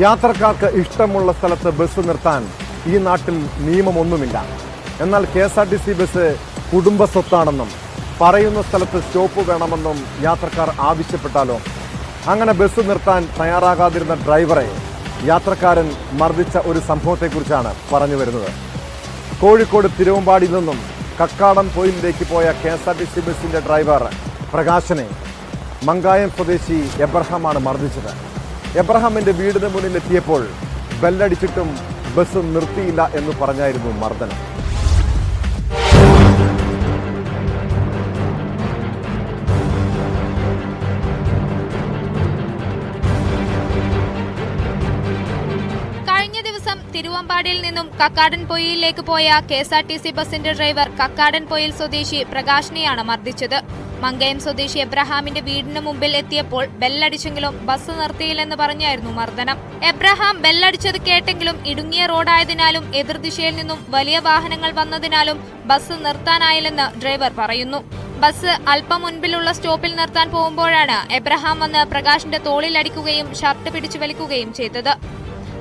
യാത്രക്കാർക്ക് ഇഷ്ടമുള്ള സ്ഥലത്ത് ബസ് നിർത്താൻ ഈ നാട്ടിൽ നിയമമൊന്നുമില്ല. എന്നാൽ KSRTC ബസ് കുടുംബ സ്വത്താണെന്നും പറയുന്ന സ്ഥലത്ത് സ്റ്റോപ്പ് വേണമെന്നും യാത്രക്കാർ ആവശ്യപ്പെട്ടാലോ? അങ്ങനെ ബസ് നിർത്താൻ തയ്യാറാകാതിരുന്ന ഡ്രൈവറെ യാത്രക്കാരൻ മർദ്ദിച്ച ഒരു സംഭവത്തെക്കുറിച്ചാണ് പറഞ്ഞു വരുന്നത്. കോഴിക്കോട് തിരുവമ്പാടിയിൽ നിന്നും കക്കാടൻ പൊയിലിലേക്ക് പോയ KSRTC ബസിന്റെ ഡ്രൈവർ പ്രകാശനെ മങ്കായം സ്വദേശി എബ്രഹാമാണ് മർദ്ദിച്ചത്. എബ്രഹാമിന്റെ വീടിന് മുന്നിലെത്തിയപ്പോൾ ബെല്ലടിച്ചിട്ടും ബസ് നിർത്തിയില്ല എന്ന് പറഞ്ഞായിരുന്നു മർദ്ദനം. കഴിഞ്ഞ ദിവസം തിരുവമ്പാടിയിൽ നിന്നും കക്കാടൻ പൊയിലിലേക്ക് പോയ KSRTC ബസിന്റെ ഡ്രൈവർ കക്കാടൻ പൊയിൽ സ്വദേശി പ്രകാശിനെയാണ് മർദ്ദിച്ചത്. മങ്കയം സ്വദേശി എബ്രഹാമിന്റെ വീടിന് മുമ്പിൽ എത്തിയപ്പോൾ ബെല്ലടിച്ചെങ്കിലും ബസ് നിർത്തിയില്ലെന്ന് പറഞ്ഞായിരുന്നു മർദ്ദനം. എബ്രഹാം ബെല്ലടിച്ചത് കേട്ടെങ്കിലും ഇടുങ്ങിയ റോഡായതിനാലും എതിർദിശയിൽ നിന്നും വലിയ വാഹനങ്ങൾ വന്നതിനാലും ബസ് നിർത്താനായില്ലെന്ന് ഡ്രൈവർ പറയുന്നു. ബസ് അല്പം മുൻപിലുള്ള സ്റ്റോപ്പിൽ നിർത്താൻ പോകുമ്പോഴാണ് എബ്രഹാം വന്ന് പ്രകാശിന്റെ തോളിൽ അടിക്കുകയും ഷർട്ട് പിടിച്ചു വലിക്കുകയും ചെയ്തത്.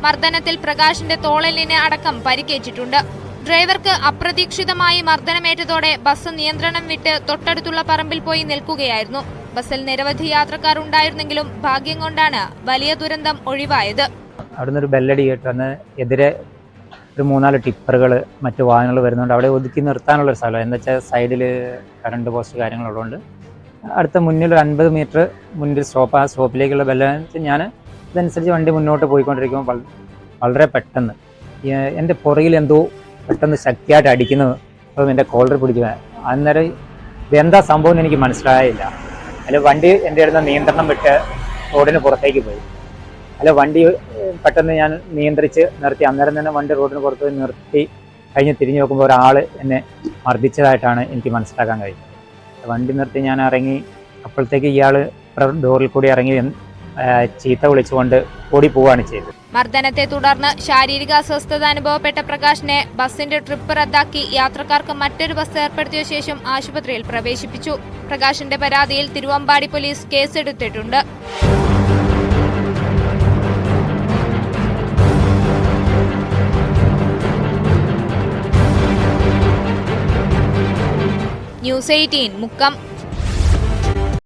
മർദ്ദനത്തിൽ പ്രകാശിന്റെ തോളലിന് അടക്കം പരിക്കേറ്റിട്ടുണ്ട്. ഡ്രൈവർക്ക് അപ്രതീക്ഷിതമായി മർദ്ദനമേറ്റതോടെ ബസ് നിയന്ത്രണം വിട്ട് തൊട്ടടുത്തുള്ള പറമ്പിൽ പോയി നിൽക്കുകയായിരുന്നു. ബസ്സിൽ നിരവധി യാത്രക്കാർ ഉണ്ടായിരുന്നെങ്കിലും ഭാഗ്യം കൊണ്ടാണ് വലിയ ദുരന്തം ഒഴിവായത്. അവിടുന്ന് ഒരു ബെല്ലടി കേട്ട് അന്ന് എതിരെ ഒരു 3-4 ടിപ്പറുകൾ മറ്റു വാഹനങ്ങൾ വരുന്നുണ്ട്. അവിടെ ഒതുക്കി നിർത്താനുള്ളൊരു സ്ഥലം എന്ന് വെച്ചാൽ സൈഡിൽ കറണ്ട് പോസ്റ്റ് കാര്യങ്ങളുള്ളതുകൊണ്ട് അടുത്ത മുന്നിൽ ഒരു 50 മീറ്റർ മുന്നിൽ സ്റ്റോപ്പ്. ആ സ്റ്റോപ്പിലേക്കുള്ള ബെല്ലടിച്ച് ഞാൻ ഇതനുസരിച്ച് വണ്ടി മുന്നോട്ട് പോയിക്കൊണ്ടിരിക്കുമ്പോൾ വളരെ പെട്ടെന്ന് എൻ്റെ പുറകിൽ എന്തോ പെട്ടെന്ന് ശക്തിയായിട്ട് അടിക്കുന്നത്. അപ്പം എൻ്റെ കോളർ പിടിക്കുക. അന്നേരം ഇതെന്താ സംഭവം എനിക്ക് മനസ്സിലായില്ല. അല്ല വണ്ടി എൻ്റെ അടുത്ത് നിയന്ത്രണം വിട്ട് റോഡിന് പുറത്തേക്ക് പോയി. അല്ല വണ്ടി പെട്ടെന്ന് ഞാൻ നിയന്ത്രിച്ച് നിർത്തി. അന്നേരം തന്നെ വണ്ടി റോഡിന് പുറത്ത് നിർത്തി കഴിഞ്ഞ് തിരിഞ്ഞു നോക്കുമ്പോൾ ഒരാൾ എന്നെ മർദ്ദിച്ചതായിട്ടാണ് എനിക്ക് മനസ്സിലാക്കാൻ കഴിയുന്നത്. വണ്ടി നിർത്തി ഞാൻ ഇറങ്ങി. അപ്പോഴത്തേക്ക് ഇയാൾ ഡോറിൽ കൂടി ഇറങ്ങി ചീത്ത വിളിച്ചുകൊണ്ട് ഓടി പോവുകയാണ് ചെയ്തത്. മർദ്ദനത്തെ തുടർന്ന് ശാരീരിക അസ്വസ്ഥത അനുഭവപ്പെട്ട പ്രകാശിനെ ബസിന്റെ ട്രിപ്പ് റദ്ദാക്കി യാത്രക്കാർക്ക് മറ്റൊരു ബസ് ഏർപ്പെടുത്തിയ ശേഷം ആശുപത്രിയിൽ പ്രവേശിപ്പിച്ചു. പ്രകാശിന്റെ പരാതിയിൽ തിരുവമ്പാടി പോലീസ് കേസെടുത്തിട്ടുണ്ട്. ന്യൂസ് 18 മുക്കം.